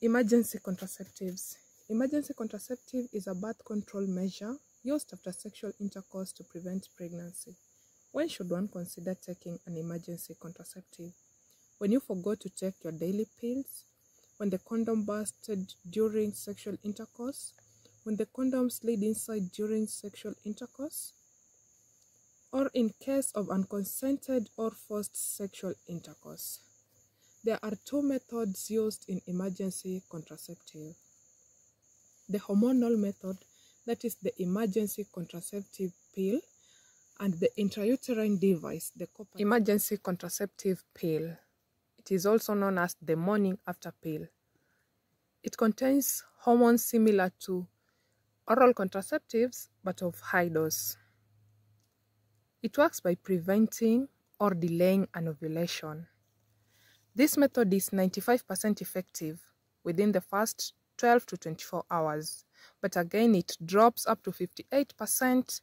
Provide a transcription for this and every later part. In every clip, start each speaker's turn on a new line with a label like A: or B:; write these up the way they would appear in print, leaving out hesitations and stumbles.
A: Emergency contraceptives. Emergency contraceptive is a birth control measure used after sexual intercourse to prevent pregnancy. When should one consider taking an emergency contraceptive? When you forgot to take your daily pills? When the condom bursted during sexual intercourse? When the condom slid inside during sexual intercourse? Or in case of unconsented or forced sexual intercourse? There are two methods used in emergency contraceptive. The hormonal method, that is the emergency contraceptive pill, and the intrauterine device, the emergency contraceptive pill. It is also known as the morning after pill. It contains hormones similar to oral contraceptives but of high dose. It works by preventing or delaying an ovulation. This method is 95% effective within the first 12 to 24 hours, but again it drops up to 58%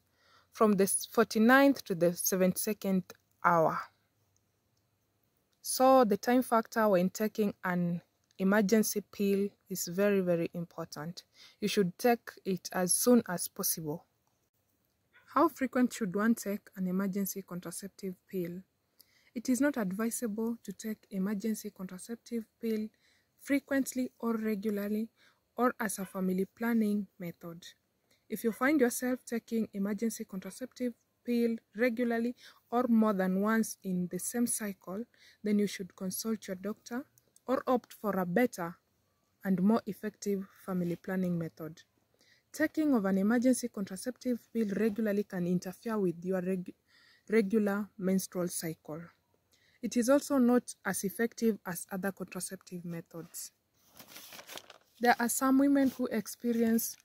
A: from the 49th to the 72nd hour. So the time factor when taking an emergency pill is very, very important. You should take it as soon as possible. How frequent should one take an emergency contraceptive pill? It is not advisable to take emergency contraceptive pill frequently or regularly or as a family planning method. If you find yourself taking emergency contraceptive pill regularly or more than once in the same cycle, then you should consult your doctor or opt for a better and more effective family planning method. Taking of an emergency contraceptive pill regularly can interfere with your regular menstrual cycle. It is also not as effective as other contraceptive methods. There are some women who experience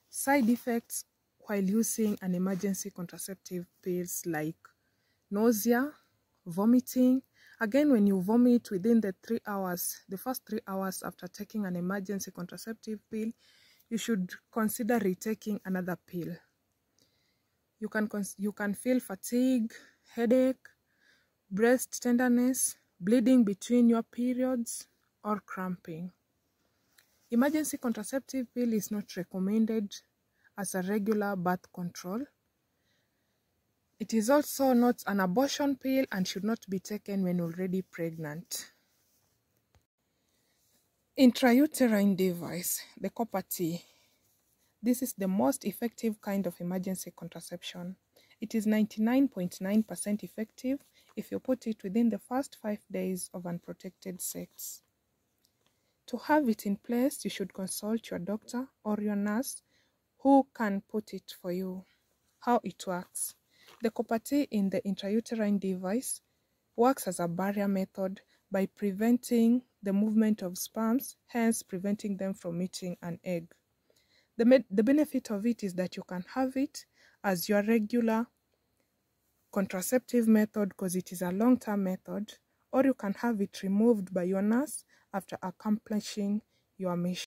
A: side effects while using an emergency contraceptive pills like nausea, vomiting. Again, when you vomit within the first 3 hours after taking an emergency contraceptive pill, you should consider retaking another pill. You can feel fatigue, headache, breast tenderness, bleeding between your periods, or cramping. Emergency contraceptive pill is not recommended as a regular birth control. It is also not an abortion pill and should not be taken when already pregnant. Intrauterine device, the copper T. This is the most effective kind of emergency contraception. It is 99.9% effective if you put it within the first 5 days of unprotected sex. To have it in place, you should consult your doctor or your nurse who can put it for you. How it works. The copper T in the intrauterine device works as a barrier method by preventing the movement of sperms, hence preventing them from meeting an egg. The benefit of it is that you can have it as your regular contraceptive method because it is a long-term method, or you can have it removed by your nurse after accomplishing your mission.